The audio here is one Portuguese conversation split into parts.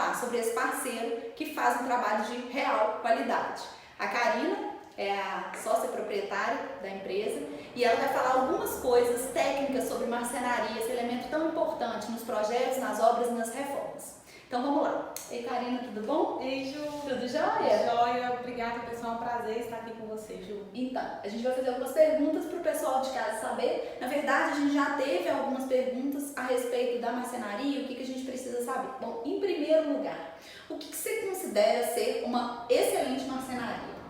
falar sobre esse parceiro que faz um trabalho de real qualidade. A Karina é a sócia proprietária da empresa e ela vai falar algumas coisas técnicas sobre marcenaria, esse elemento tão importante nos projetos, nas obras e nas reformas. Então vamos lá. Ei, Karina, tudo bom? Ei, Ju. Tudo jóia? Jóia, obrigada, pessoal. É um prazer estar aqui com você, Ju. Então, a gente vai fazer algumas perguntas para o pessoal de casa saber. Na verdade, a gente já teve algumas perguntas a respeito da marcenaria, o que a gente precisa saber. Bom, em primeiro lugar, o que você considera ser uma excelente marcenaria?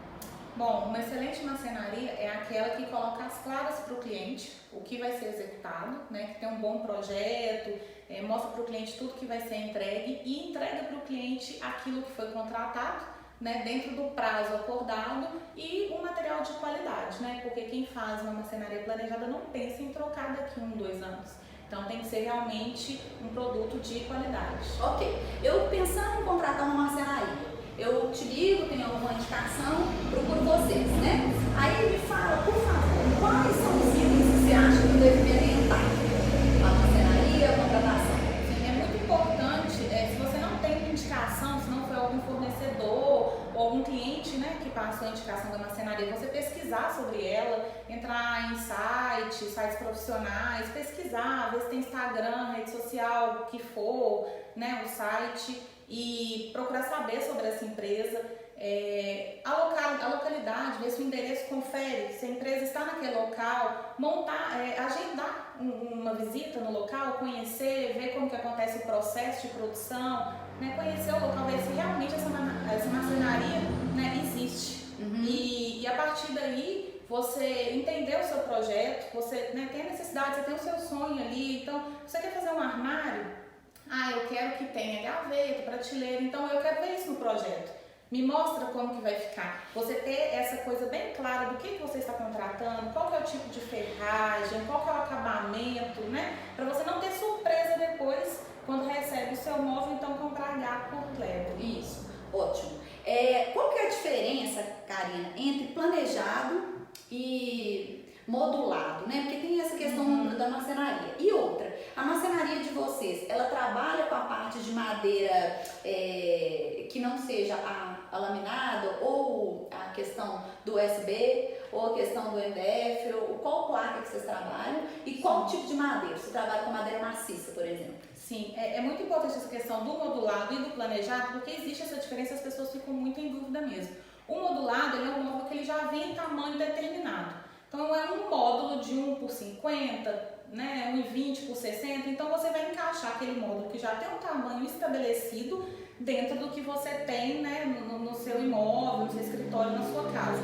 Bom, uma excelente marcenaria é aquela que coloca as claras para o cliente, o que vai ser executado, né? Que tem um bom projeto, mostra para o cliente tudo que vai ser entregue e entrega para o cliente aquilo que foi contratado, né? Dentro do prazo acordado e um material de qualidade, né? Porque quem faz uma marcenaria planejada não pensa em trocar daqui 1, 2 anos. Então tem que ser realmente um produto de qualidade. Ok, eu pensando em contratar uma marcenaria, eu te ligo, tenho alguma indicação, procuro vocês, né? Aí me fala, por favor, quais são os itens que você acha que eu deveria orientar? A marcenaria, a contratação? Sim, é muito importante, se você não tem indicação, se não foi algum fornecedor ou algum cliente, né, que passou a indicação da marcenaria, você pesquisar sobre ela, entrar em sites profissionais, pesquisar, ver se tem Instagram, rede social, o que for, né, o site, e procurar saber sobre essa empresa, a localidade, ver se o endereço confere, se a empresa está naquele local, montar, agendar uma visita no local, conhecer, ver como que acontece o processo de produção, né, conhecer o local, ver se realmente essa marcenaria, né, existe. Uhum. E a partir daí, você entender o seu projeto, você, né, tem a necessidade, você tem o seu sonho ali, então você quer fazer um armário? Eu quero que tenha gaveta, prateleira, então eu quero ver isso no projeto. Me mostra como que vai ficar. Você ter essa coisa bem clara do que você está contratando, qual que é o tipo de ferragem, qual que é o acabamento, né? Para você não ter surpresa depois quando recebe o seu móvel, então comprar gato por Lego. Isso, ótimo. Qual que é a diferença, Karina, entre planejado e modulado, né? Porque tem essa questão da marcenaria. E outra, a marcenaria de vocês, ela trabalha com a parte de madeira que não seja a laminada ou a questão do USB ou a questão do MDF, ou qual placa que vocês trabalham e qual tipo de madeira? Você trabalha com madeira maciça, por exemplo? Sim, é muito importante essa questão do modulado e do planejado, porque existe essa diferença e as pessoas ficam muito em dúvida mesmo. O modulado, ele é um móvel que ele já vem em tamanho determinado. Então é um módulo de 1 por 50, né, 1,20 por 60, então você vai encaixar aquele módulo que já tem um tamanho estabelecido dentro do que você tem, né, no seu imóvel, no seu escritório, na sua casa.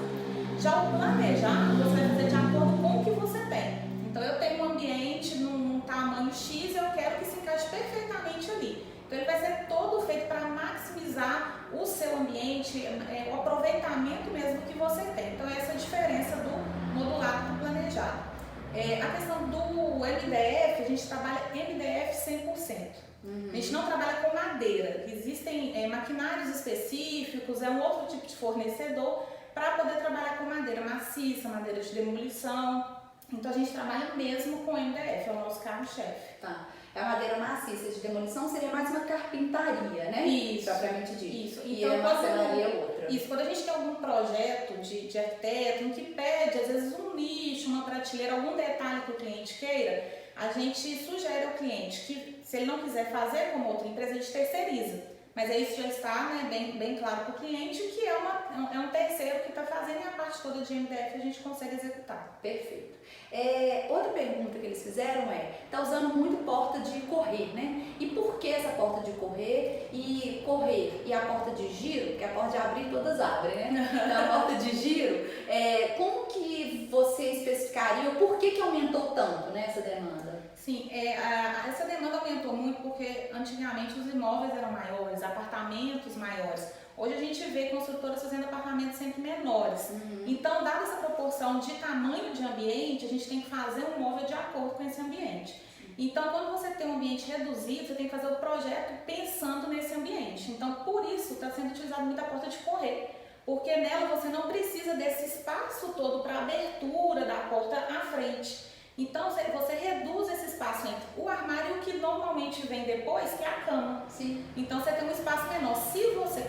Já o planejado, você vai fazer de acordo com o que você tem. Então eu tenho um ambiente num tamanho X, eu quero que se encaixe perfeitamente ali. Então ele vai ser todo feito para maximizar o seu ambiente, o aproveitamento mesmo que você tem. Então essa é a diferença do modulado para planejado. A questão do MDF, a gente trabalha MDF 100%. A gente não trabalha com madeira. Existem maquinários específicos, é um outro tipo de fornecedor para poder trabalhar com madeira maciça, madeira de demolição. Então a gente trabalha mesmo com MDF, é o nosso carro-chefe. Tá. A madeira maciça de demolição seria mais uma carpintaria, né? Isso. Propriamente dito. Isso. E então, a marcenaria é outra. Isso. Quando a gente tem algum projeto de arquiteto em que pede, às vezes, um nicho, uma prateleira, algum detalhe que o cliente queira, a gente sugere ao cliente que, se ele não quiser fazer como outra empresa, a gente terceiriza. Mas aí isso já está, né, bem claro para o cliente que é um terceiro que está fazendo e a parte toda de MDF a gente consegue executar. Perfeito. Outra pergunta que eles fizeram está usando muito porta de correr, né? E por que essa porta de correr e a porta de giro, porque a porta de abrir todas abrem, né? Então a porta de giro, como que você especificaria, por que aumentou tanto, né, essa demanda? Sim, essa demanda aumentou muito porque antigamente os imóveis eram maiores, apartamentos maiores. Hoje a gente vê construtoras fazendo apartamentos sempre menores. Então, dada essa proporção de tamanho de ambiente, a gente tem que fazer um móvel de acordo com esse ambiente. Então, quando você tem um ambiente reduzido, você tem que fazer o projeto pensando nesse ambiente. Então, por isso está sendo utilizada muito a porta de correr. Porque nela você não precisa desse espaço todo para abertura da porta à frente. Então você reduz esse espaço entre o armário e o que normalmente vem depois, que é a cama. Sim. Então você tem um espaço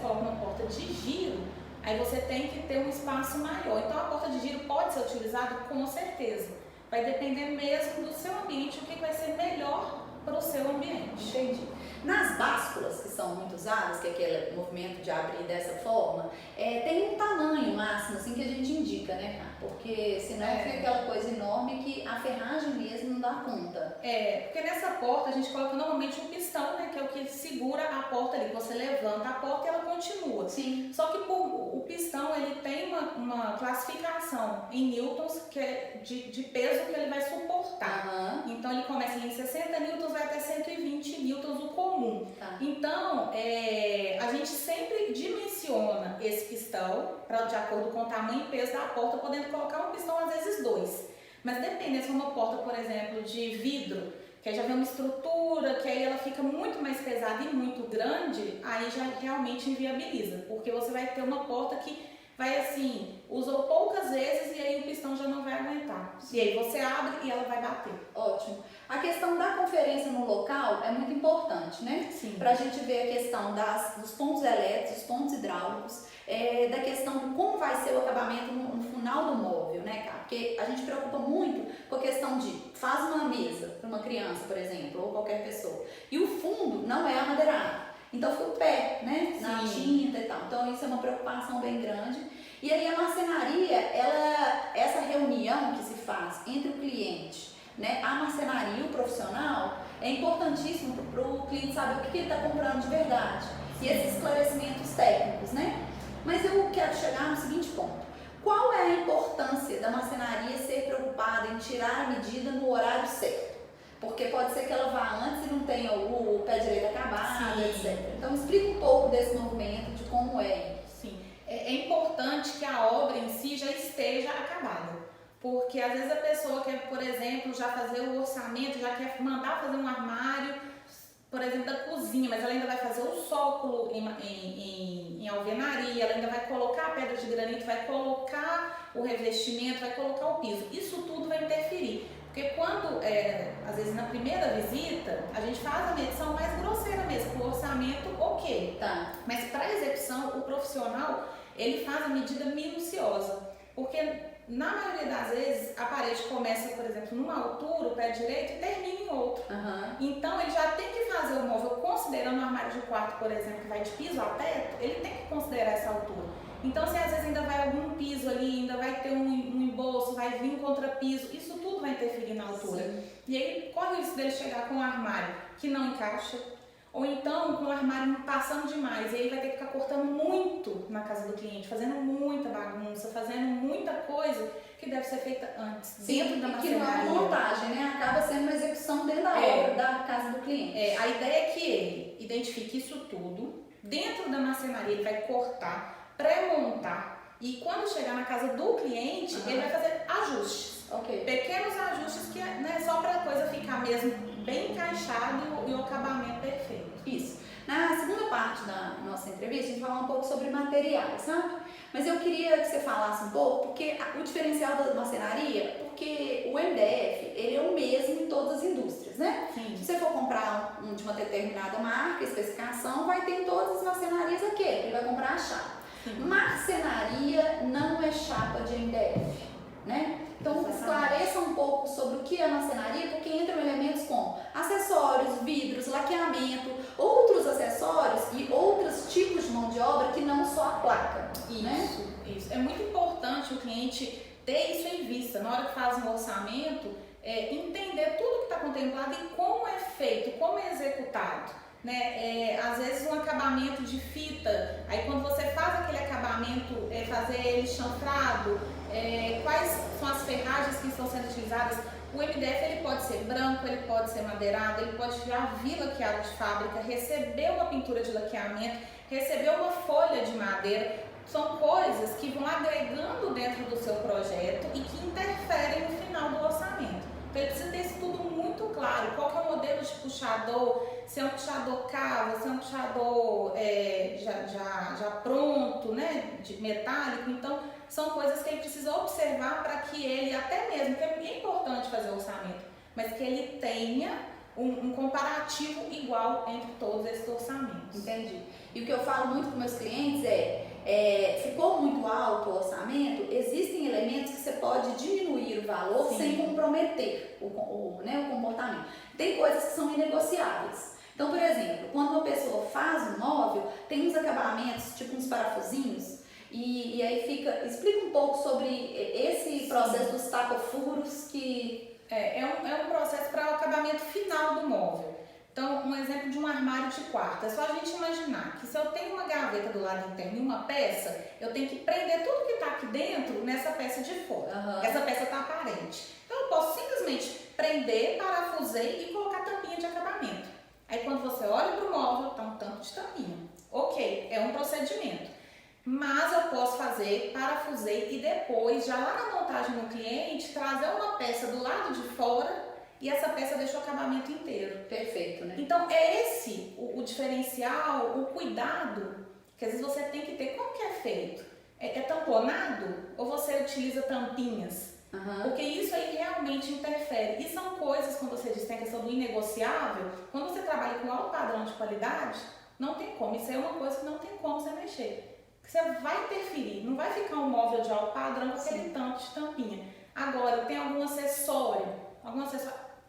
coloca uma porta de giro, aí você tem que ter um espaço maior. Então a porta de giro pode ser utilizada com certeza. Vai depender mesmo do seu ambiente, o que vai ser melhor para o seu ambiente. Entendi. Nas básculas, que são muito usadas, que é aquele movimento de abrir dessa forma, tem um tamanho máximo assim que a gente indica, né, cara? Porque senão fica aquela coisa enorme que a ferragem mesmo não dá conta. Porque nessa porta a gente coloca normalmente um pistão, né, que é o que segura a porta ali. Você levanta a porta e ela continua. Sim. Só que o pistão ele tem uma classificação em newtons que é de peso que ele vai suportar. Então ele começa ali em 60 newtons, vai até 120 newtons o comum. Então a gente sempre dimensiona esse pistão de acordo com o tamanho e peso da porta, podendo colocar um pistão às vezes 2. Mas dependendo se é uma porta, por exemplo, de vidro, que aí já vem uma estrutura, que aí ela fica muito mais pesada e muito grande, aí já realmente inviabiliza, porque você vai ter uma porta que vai assim, usou poucas vezes e aí o pistão já não vai aguentar. E aí você abre e ela vai bater. Ótimo. A questão da conferência no local é muito importante, né? Sim. Para a gente ver a questão dos pontos elétricos, dos pontos hidráulicos, da questão de como vai ser o acabamento no final do móvel, né, cara? Porque a gente preocupa muito com a questão de faz uma mesa para uma criança, por exemplo, ou qualquer pessoa, e o fundo não é amadeirado. Então fica o pé, né, na tinta e tal. Então isso é uma preocupação bem grande. E aí a marcenaria, essa reunião que se faz entre o cliente, né, a marcenaria, o profissional, é importantíssimo para o cliente saber o que ele está comprando de verdade. E esses esclarecimentos técnicos, né? Mas eu quero chegar no seguinte ponto. Qual é a importância da marcenaria ser preocupada em tirar a medida no horário certo? Porque pode ser que ela vá antes e não tenha o pé direito acabado, etc. Então explica um pouco desse movimento, de como é. Sim, é importante que a obra em si já esteja acabada. Porque às vezes a pessoa quer, por exemplo, já fazer o orçamento, já quer mandar fazer um armário, por exemplo, da cozinha, mas ela ainda vai fazer o sócolo em alvenaria, ela ainda vai colocar a pedra de granito, vai colocar o revestimento, vai colocar o piso. Isso tudo vai interferir. Porque quando, às vezes na primeira visita, a gente faz a medição mais grosseira mesmo, o orçamento, ok. Tá. Mas para a execução, o profissional, ele faz a medida minuciosa. Porque na maioria das vezes, a parede começa, por exemplo, numa altura, o pé direito, e termina em outro. Então, ele já tem que fazer o móvel, considerando o armário de quarto, por exemplo, que vai de piso a teto, ele tem que considerar essa altura. Então, se às vezes ainda vai algum piso ali, ainda vai ter um embolso, vai vir um contrapiso, isso tudo vai interferir na altura. Sim. E aí, corre o risco dele chegar com um armário que não encaixa, ou então com o armário passando demais, e aí vai ter que ficar cortando muito na casa do cliente, fazendo muita bagunça, fazendo muita coisa que deve ser feita antes, dentro da marcenaria. Que não é uma montagem, né? Acaba sendo uma execução dentro da obra da casa do cliente. A ideia é que ele identifique isso tudo, dentro da marcenaria ele vai cortar, pré-montar, e quando chegar na casa do cliente, ele vai fazer ajustes. Pequenos ajustes que só para a coisa ficar mesmo bem encaixado e o acabamento perfeito. Isso. Na segunda parte da nossa entrevista, a gente vai falar um pouco sobre materiais, sabe? Mas eu queria que você falasse um pouco, porque o diferencial da marcenaria, porque o MDF, ele é o mesmo em todas as indústrias, né? Sim. Se você for comprar de uma determinada marca, especificação, vai ter em todas as marcenarias aquele, ele vai comprar a chapa. Marcenaria não é chapa de MDF, né? Então esclareça um pouco sobre o que é marcenaria, porque entram elementos como acessórios, vidros, laqueamento, outros acessórios e outros tipos de mão de obra que não só a placa. Isso. É muito importante o cliente ter isso em vista. Na hora que faz um orçamento, entender tudo que está contemplado e como é feito, como é executado. Às vezes um acabamento de fita, aí quando você faz aquele acabamento, fazer ele chanfrado, quais são as ferragens que estão sendo utilizadas. O MDF ele pode ser branco, ele pode ser madeirado, ele pode já vir laqueado de fábrica, receber uma pintura de laqueamento, receber uma folha de madeira. São coisas que vão agregando dentro do seu projeto e que interferem no final do orçamento. Então ele precisa ter isso tudo muito claro, qual que é o modelo de puxador, se é um puxador cavo, se é um puxador já pronto, né, de metálico. Então são coisas que ele precisa observar para que ele, até mesmo, que é importante fazer o orçamento, mas que ele tenha um comparativo igual entre todos esses orçamentos. Entendi. E o que eu falo muito com meus clientes ficou muito alto o orçamento, existem elementos que você pode diminuir o valor Sim. sem comprometer o comportamento. Tem coisas que são inegociáveis. Então, por exemplo, quando uma pessoa faz um móvel, tem uns acabamentos, tipo uns parafusinhos, e aí explica um pouco sobre esse processo dos tacofuros que... É um processo para o acabamento final do móvel. Então, um exemplo de um armário de quarto. É só a gente imaginar que se eu tenho uma gaveta do lado interno e uma peça, eu tenho que prender tudo que está aqui dentro nessa peça de fora. Uhum. Essa peça está aparente. Então, eu posso simplesmente prender, parafusei e colocar tampinha de acabamento. Aí, quando você olha para o móvel, está um tanto de tampinha. Ok, é um procedimento. Mas eu posso fazer, parafusei e depois, já lá na montagem no cliente, trazer uma peça do lado de fora e essa peça deixa o acabamento inteiro. Perfeito, né? Então é esse o diferencial, o cuidado que às vezes você tem que ter. Como que é feito? É tamponado ou você utiliza tampinhas? Uhum. Porque isso aí realmente interfere. E são coisas, como você disse, tem a questão do inegociável. Quando você trabalha com alto padrão de qualidade, não tem como. Isso aí é uma coisa que não tem como você mexer. Você vai interferir, não vai ficar um móvel de alto padrão com aquele tanto de tampinha. Agora, tem algum acessório,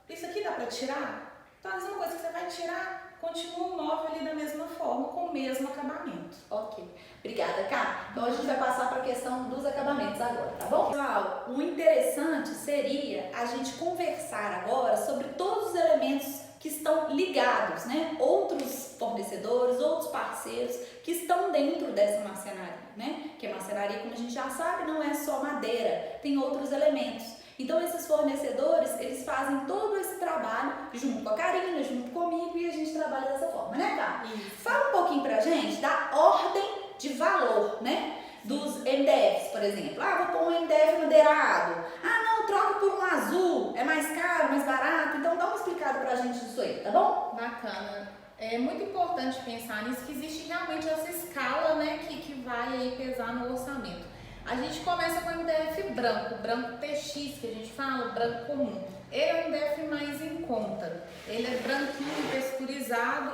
isso aqui dá para tirar? Então, às vezes uma coisa que você vai tirar, continua o móvel ali da mesma forma, com o mesmo acabamento. Ok. Obrigada, Cá. Então, a gente vai passar para a questão dos acabamentos agora, tá bom? Pessoal, o interessante seria a gente conversar agora sobre todos os elementos que estão ligados, né? Outros fornecedores, outros parceiros que estão dentro dessa marcenaria, né? Que a marcenaria, como a gente já sabe, não é só madeira, tem outros elementos. Então, esses fornecedores, eles fazem todo esse trabalho junto com a Karina, junto comigo, e a gente trabalha dessa forma, né, Cá? Fala um pouquinho pra gente da ordem de valor, né? Dos MDFs, por exemplo. Ah, vou pôr um MDF madeirado. Ah, não, troca por um azul. É mais caro, mais barato. Então, dá uma explicada pra gente disso aí, tá bom? Bacana. É muito importante pensar nisso, que existe realmente essa escala, né, que vai aí pesar no orçamento. A gente começa com o MDF branco TX, que a gente fala, branco comum. Ele é o MDF mais em conta. Ele é branquinho, texturizado,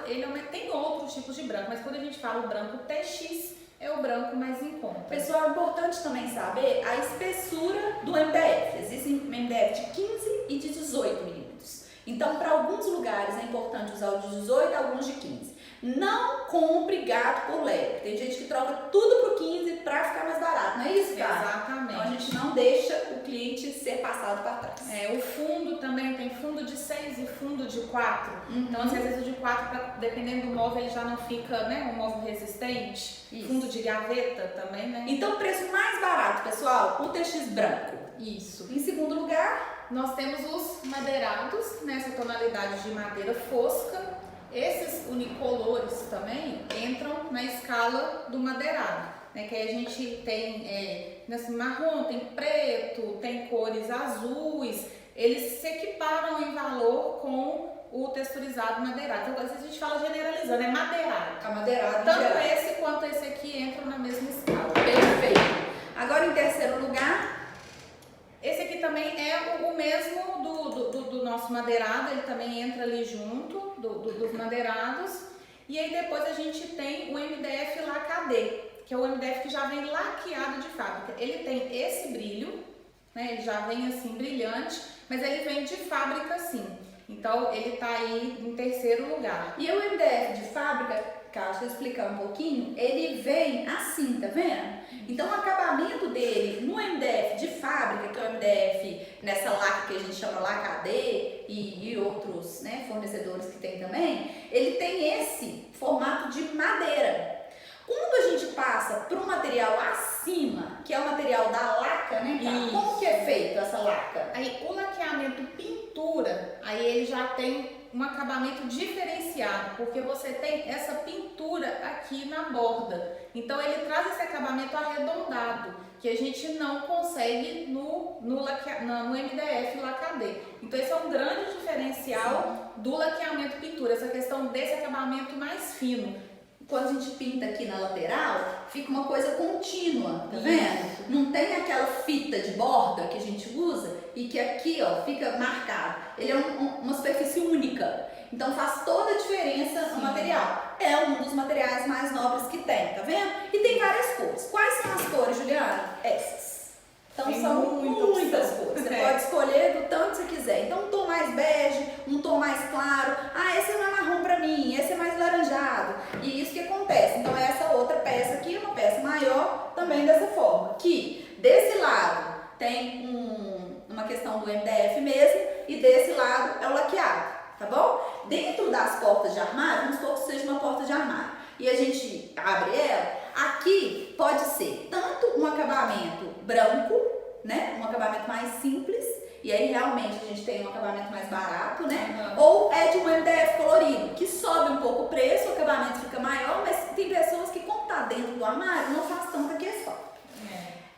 tem outros tipos de branco, mas quando a gente fala o branco TX, é o branco mais em conta. Pessoal, é importante também saber a espessura do MDF. Existem MDF de 15 e de 18 milímetros. Então, para alguns lugares é importante usar o de 18 e alguns de 15. Não compre gato por lebre. Tem gente que troca tudo pro 15 para ficar mais barato, não é isso, cara? Exatamente. Então, a gente não deixa o cliente ser passado para trás. O fundo também tem fundo de 6 e fundo de 4. Então, às vezes o de 4, dependendo do móvel, ele já não fica, né, um móvel resistente. Isso. Fundo de gaveta também, né? Então, o preço mais barato, pessoal, o TX branco. Isso. Em segundo lugar, nós temos os madeirados, nessa tonalidade de madeira fosca. Esses unicolores também entram na escala do madeirado, né? Que aí a gente tem nesse marrom, tem preto, tem cores azuis. Eles se equiparam em valor com o texturizado madeirado. Então, às vezes a gente fala generalizando, é madeirado. Amadeirado. Tanto geral. esse quanto esse aqui entram na mesma escala. Perfeito. Agora, em terceiro lugar, esse aqui também é o mesmo do nosso madeirado, ele também entra ali junto dos madeirados. E aí depois a gente tem o MDF Lacadê, que é o MDF que já vem laqueado de fábrica. Ele tem esse brilho, né? Ele já vem assim brilhante, mas ele vem de fábrica sim. Então ele tá aí em terceiro lugar. e o MDF de fábrica, Cá, deixa eu explicar um pouquinho, ele vem assim, tá vendo? Então o acabamento dele no MDF de fábrica, que é o MDF nessa laca que a gente chama Lacadê e outros, né, fornecedores que tem também, ele tem esse formato de madeira. Quando a gente passa para um material acima, que é o material da laca, né, Cá? Isso. Como que é feito essa laca? Aí o laqueamento pintura, aí ele já tem um acabamento diferenciado, porque você tem essa pintura aqui na borda. Então ele traz esse acabamento arredondado, que a gente não consegue no MDF Lacadê. Então esse é um grande diferencial do laqueamento pintura, essa questão desse acabamento mais fino. quando a gente pinta aqui na lateral, fica uma coisa contínua, tá vendo? Não tem aquela fita de borda que a gente usa e que aqui, ó, fica marcado. Ele é uma superfície única, então faz toda a diferença no material. É um dos materiais mais nobres que tem, tá vendo? E tem várias cores. Quais são as cores, Juliana? Essas. Então tem são muitas cores. Você pode escolher do tanto que você quiser. Então um tom mais bege, um tom mais claro. Ah, esse não é marrom pra mim, esse é mais laranjado. E isso que acontece. Então essa outra peça aqui é uma peça maior também dessa forma. Que desse lado tem uma questão do MDF mesmo e desse lado é o laqueado, tá bom? Dentro das portas de armário, vamos supor que seja uma porta de armário. E a gente abre ela, aqui pode ser tanto um acabamento branco, né? Um acabamento mais simples, e aí realmente a gente tem um acabamento mais barato, né? Ou é de um MDF colorido, que sobe um pouco o preço, o acabamento fica maior, mas tem pessoas que, como tá dentro do armário, não faz tanta questão.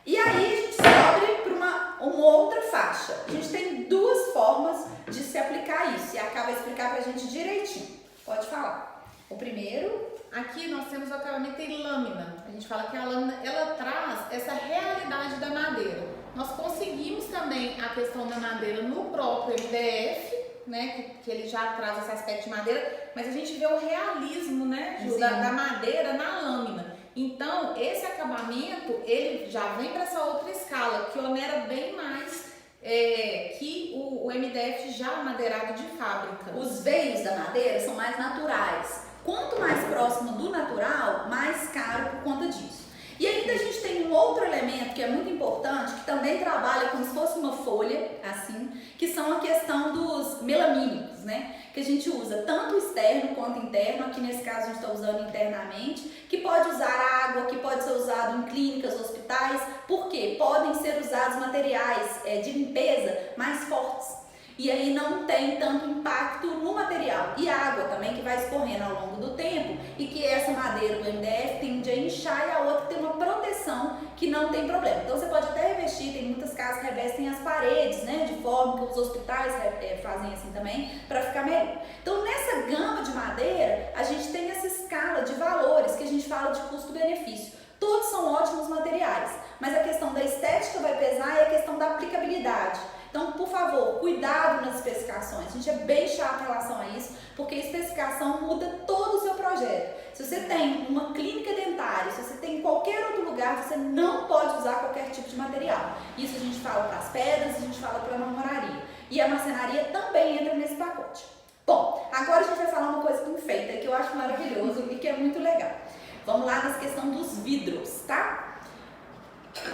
E aí a gente sobe para uma outra faixa. A gente tem duas formas de se aplicar isso, e acaba explicar pra gente direitinho. Pode falar. O primeiro... Aqui nós temos o acabamento em lâmina. A gente fala que a lâmina, ela traz essa realidade da madeira. Nós conseguimos também a questão da madeira no próprio MDF, né, que ele já traz esse aspecto de madeira, mas a gente vê o realismo, né, Ju, da madeira na lâmina. Então, esse acabamento, ele já vem para essa outra escala, que onera bem mais que o MDF já madeirado de fábrica. Os veios da madeira são mais naturais. Quanto mais próximo do natural, mais caro por conta disso. E ainda a gente tem um outro elemento que é muito importante, que também trabalha como se fosse uma folha, assim, que são a questão dos melamínicos, né? Que a gente usa tanto externo quanto interno, aqui nesse caso a gente está usando internamente, que pode usar água, que pode ser usado em clínicas, hospitais, porque podem ser usados materiais de limpeza mais fortes. E aí não tem tanto impacto no material. E água também, que vai escorrendo ao longo do tempo, e que essa madeira do MDF tende a inchar e a outra tem uma proteção que não tem problema. Então você pode até revestir, tem muitas casas que revestem as paredes, né, de forma que os hospitais fazem assim também, para ficar melhor. Então nessa gama de madeira, a gente tem essa escala de valores que a gente fala de custo-benefício. Todos são ótimos materiais, mas a questão da estética vai pesar e a questão da aplicabilidade. Então, por favor, cuidado nas especificações. A gente é bem chato em relação a isso, porque a especificação muda todo o seu projeto. Se você tem uma clínica dentária, se você tem em qualquer outro lugar, você não pode usar qualquer tipo de material. Isso a gente fala para as pedras, a gente fala para a marmoraria. E a marcenaria também entra nesse pacote. Bom, agora a gente vai falar uma coisa com enfeite, que eu acho maravilhoso e que é muito legal. Vamos lá nas questões dos vidros, tá?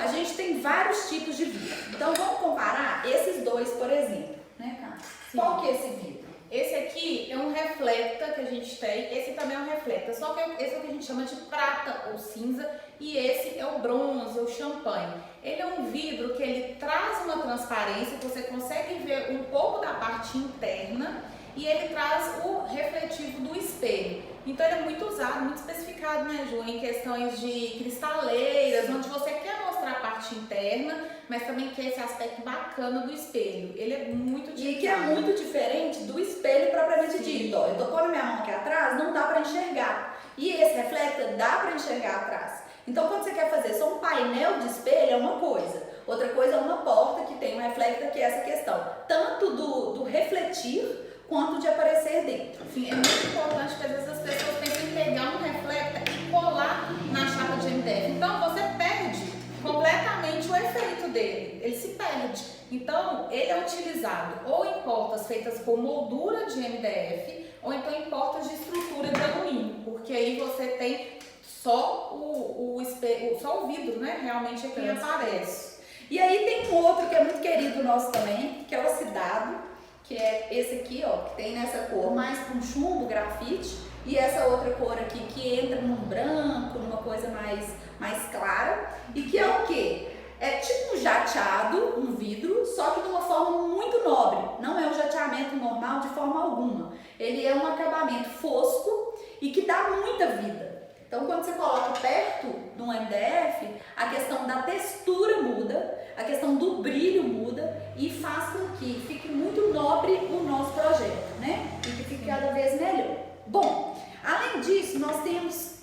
A gente tem vários tipos de vidro. Então vamos comparar esses dois, por exemplo, né, Carla? Qual que é esse vidro? Esse aqui é um reflecta que a gente tem, esse também é um reflecta, só que esse é o que a gente chama de prata ou cinza e esse é o bronze ou champanhe. Ele é um vidro que ele traz uma transparência, que você consegue ver um pouco da parte interna e ele traz o refletivo do espelho. Então ele é muito usado, muito especificado, né, Ju, em questões de cristaleiras, onde você quer mostrar a parte interna, mas também quer esse aspecto bacana do espelho. Ele é muito utilizado. E que é muito diferente do espelho propriamente dito. Ó, eu tô pondo minha mão aqui atrás, não dá para enxergar. E esse reflector dá para enxergar atrás. Então quando você quer fazer só um painel de espelho é uma coisa. Outra coisa é uma porta que tem um reflector, que é essa questão, tanto do refletir quanto de aparecer dentro. Sim, é muito importante que às vezes as pessoas têm que pegar um reflector e colar na chapa de MDF. Então você perde completamente o efeito dele, ele se perde. Então ele é utilizado ou em portas feitas com moldura de MDF ou então em portas de estrutura de alumínio, porque aí você tem só o espelho, só o vidro, né? Realmente aqui aparece. E aí tem um outro que é muito querido nosso também, que é o oxidado, que é esse aqui, ó, que tem nessa cor mais com chumbo, grafite, e essa outra cor aqui que entra num branco, numa coisa mais clara, e que é o quê? É tipo um jateado, um vidro, só que de uma forma muito nobre. Não é um jateamento normal de forma alguma. Ele é um acabamento fosco e que dá muita vida. Então, quando você coloca perto de um MDF, a questão da textura muda, a questão do brilho muda e faz com que fique muito nobre o nosso projeto, né? E que fique cada vez melhor. Bom, além disso, nós temos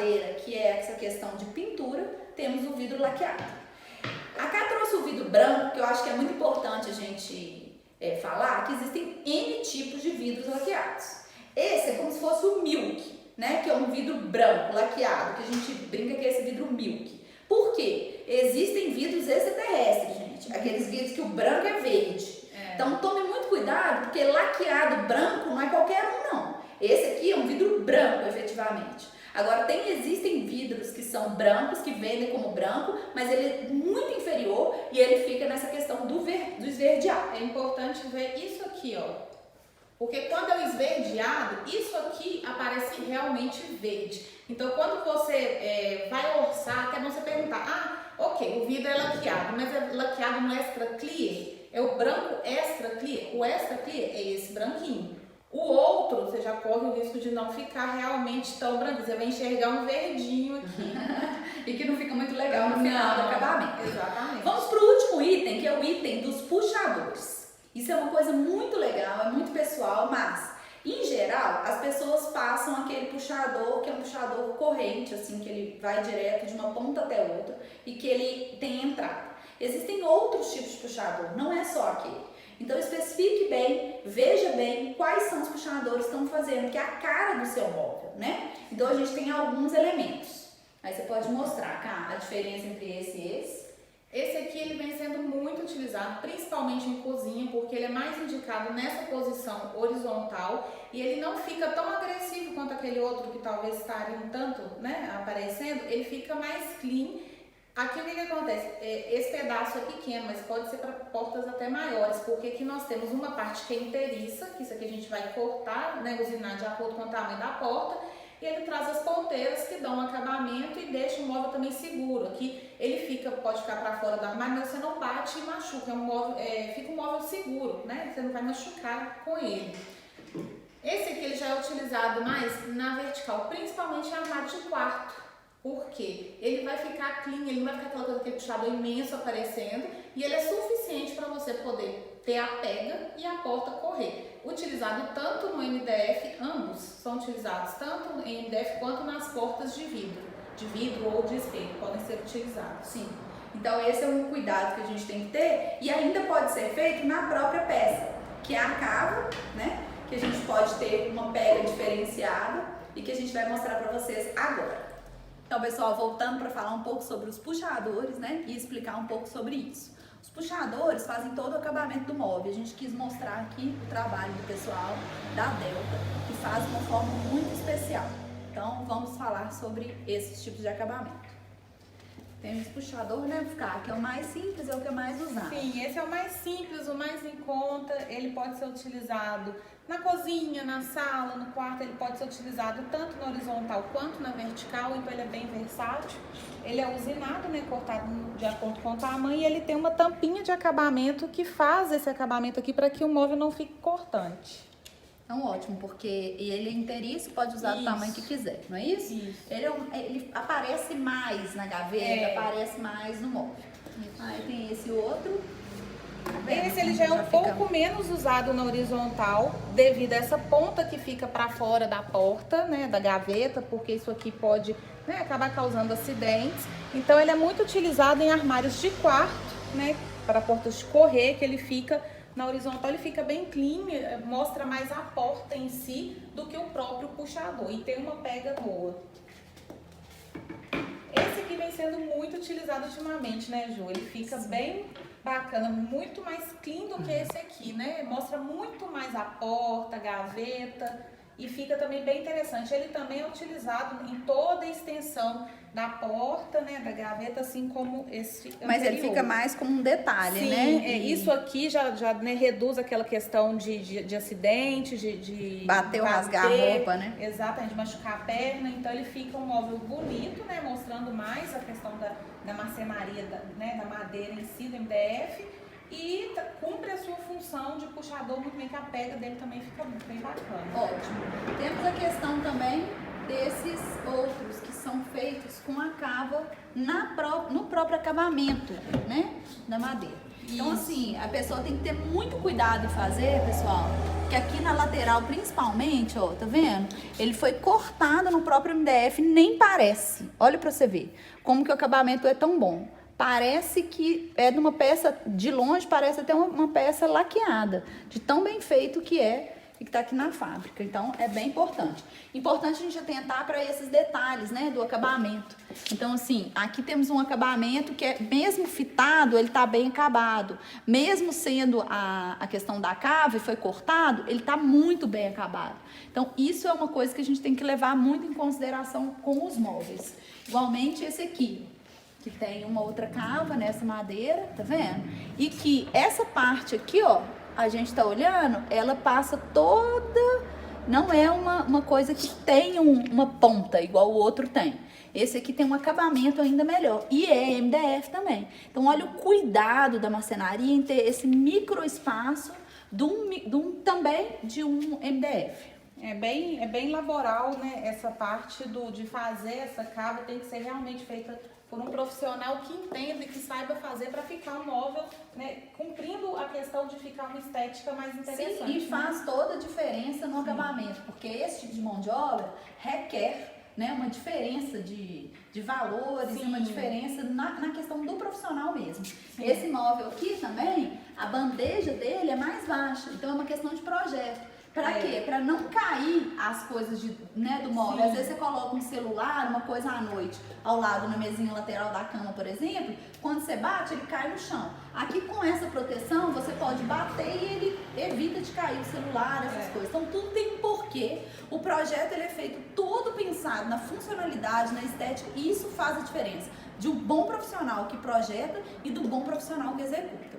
madeira, que é essa questão de pintura, temos o vidro laqueado. A Cá trouxe o vidro branco, que eu acho que é muito importante a gente falar, que existem N tipos de vidros laqueados. Esse é como se fosse o milk, né? Que é um vidro branco, laqueado, que a gente brinca que é esse vidro milk. Por quê? Existem vidros extraterrestres, gente. Aqueles vidros que o branco é verde. Então tome muito cuidado, porque laqueado branco não é qualquer um, não. Esse aqui é um vidro branco, efetivamente. Agora, existem vidros que são brancos, que vendem como branco, mas ele é muito inferior e ele fica nessa questão do esverdeado. É importante ver isso aqui, ó. Porque quando é o esverdeado, isso aqui aparece realmente verde. Então, quando você vai orçar, até você perguntar, ok, o vidro é laqueado, mas é laqueado no extra clear? É o branco extra clear? O extra clear é esse branquinho. O outro, você já corre o risco de não ficar realmente tão branco. Você vai enxergar um verdinho aqui. E que não fica muito legal no final do acabamento. Exatamente. Vamos para o último item, que é o item dos puxadores. Isso é uma coisa muito legal, é muito pessoal, mas, em geral, as pessoas passam aquele puxador, que é um puxador corrente, assim, que ele vai direto de uma ponta até outra e que ele tem entrada. Existem outros tipos de puxador, não é só aquele. Então especifique bem, veja bem quais são os puxadores que estão fazendo, que é a cara do seu móvel, né? Então a gente tem alguns elementos. Aí você pode mostrar, Cá, a diferença entre esse e esse. Esse aqui ele vem sendo muito utilizado, principalmente em cozinha, porque ele é mais indicado nessa posição horizontal e ele não fica tão agressivo quanto aquele outro que talvez estaria um tanto, né, aparecendo. Ele fica mais clean. Aqui o que acontece? Esse pedaço é pequeno, mas pode ser para portas até maiores, porque aqui nós temos uma parte que é inteiriça, que isso aqui a gente vai cortar, né, usinar de acordo com o tamanho da porta, e ele traz as ponteiras que dão um acabamento e deixa o móvel também seguro. Aqui ele pode ficar para fora do armário, mas você não bate e machuca, fica um móvel seguro, né? Você não vai machucar com ele. Esse aqui ele já é utilizado mais na vertical, principalmente em armário de quarto. Porque ele vai ficar clean, ele não vai ficar aquela coisa, aquele puxador imenso aparecendo, e ele é suficiente para você poder ter a pega e a porta correr. Utilizado tanto no MDF, ambos são utilizados tanto em MDF quanto nas portas de vidro ou de espelho, podem ser utilizados. Sim. Então esse é um cuidado que a gente tem que ter e ainda pode ser feito na própria peça, que é a cava, né? Que a gente pode ter uma pega diferenciada e que a gente vai mostrar para vocês agora. Então, pessoal, voltando para falar um pouco sobre os puxadores, né, e explicar um pouco sobre isso. Os puxadores fazem todo o acabamento do móvel. A gente quis mostrar aqui o trabalho do pessoal da Delta, que faz de uma forma muito especial. Então, vamos falar sobre esses tipos de acabamento. Tem esse puxador, né, que é o mais simples, é o que é mais usado. Sim, esse é o mais simples, o mais em conta. Ele pode ser utilizado na cozinha, na sala, no quarto. Ele pode ser utilizado tanto na horizontal quanto na vertical, então ele é bem versátil. Ele é usinado, né, cortado de acordo com o tamanho, e ele tem uma tampinha de acabamento que faz esse acabamento aqui para que o móvel não fique cortante. Então, ótimo, porque ele é inteiriço, pode usar do tamanho que quiser, não é isso? Isso. Ele aparece mais na gaveta, aparece mais no móvel. Isso. Aí tem esse outro. Esse ele já é um pouco menos usado na horizontal, devido a essa ponta que fica para fora da porta, né, da gaveta, porque isso aqui pode, né, acabar causando acidentes. Então ele é muito utilizado em armários de quarto, né, para portas de correr, que ele fica na horizontal, ele fica bem clean, mostra mais a porta em si do que o próprio puxador e tem uma pega boa. Esse aqui vem sendo muito utilizado ultimamente, né, Ju? Ele fica bem bacana, muito mais clean do que esse aqui, né? Mostra muito mais a porta, a gaveta e fica também bem interessante. Ele também é utilizado em toda a extensão da porta, né, da gaveta, assim como esse anterior. Mas ele fica mais como um detalhe, sim, né? Isso aqui já né, reduz aquela questão de acidente, de bater ou rasgar a roupa, né? Exatamente, de machucar a perna. Então ele fica um móvel bonito, né, mostrando mais a questão da marcenaria, né, da madeira em si, do MDF. E cumpre a sua função de puxador muito bem, que a pega dele também fica bem bacana. Ótimo. Temos a questão também desses outros que são feitos com a cava no próprio acabamento, né, da madeira. Então, assim, a pessoa tem que ter muito cuidado em fazer, pessoal, que aqui na lateral, principalmente, ó, tá vendo? Ele foi cortado no próprio MDF, nem parece. Olha pra você ver como que o acabamento é tão bom. Parece que é de uma peça, de longe, parece até uma peça laqueada, de tão bem feito que é e que tá aqui na fábrica. Então, é bem importante. Importante a gente atentar para esses detalhes, né, do acabamento. Então, assim, aqui temos um acabamento que é, mesmo fitado, ele tá bem acabado. Mesmo sendo a questão da cava e foi cortado, ele tá muito bem acabado. Então, isso é uma coisa que a gente tem que levar muito em consideração com os móveis. Igualmente esse aqui, que tem uma outra cava nessa madeira, tá vendo? E que essa parte aqui, ó, a gente tá olhando, ela passa toda, não é uma coisa que tem uma ponta igual o outro tem. Esse aqui tem um acabamento ainda melhor e é MDF também. Então olha o cuidado da marcenaria em ter esse micro espaço também de um MDF. É bem laboral, né? Essa parte de fazer essa cava tem que ser realmente feita por um profissional que entenda e que saiba fazer para ficar um móvel, né, cumprindo a questão de ficar uma estética mais interessante. Sim, e faz toda a diferença no acabamento, porque esse tipo de mão de obra requer, né, uma diferença de valores, uma diferença na questão do profissional mesmo. Sim. Esse móvel aqui também, a bandeja dele é mais baixa, então é uma questão de projeto. Pra quê? Pra não cair as coisas do móvel. Sim. Às vezes você coloca um celular, uma coisa à noite, ao lado na mesinha lateral da cama, por exemplo, quando você bate, ele cai no chão. Aqui com essa proteção, você pode bater e ele evita de cair o celular, essas coisas. Então tudo tem um porquê. O projeto ele é feito todo pensado na funcionalidade, na estética, e isso faz a diferença de um bom profissional que projeta e do bom profissional que executa.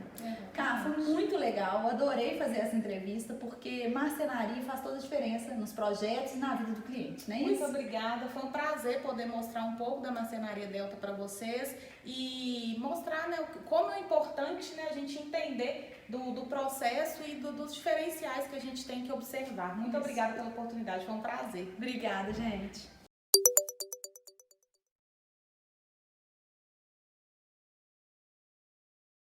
Cara, foi muito legal, eu adorei fazer essa entrevista, porque marcenaria faz toda a diferença nos projetos e na vida do cliente, não é isso? Muito obrigada, foi um prazer poder mostrar um pouco da marcenaria Delta para vocês e mostrar, né, como é importante, né, a gente entender do processo e dos diferenciais que a gente tem que observar. Muito obrigada pela oportunidade, foi um prazer. Obrigada, gente.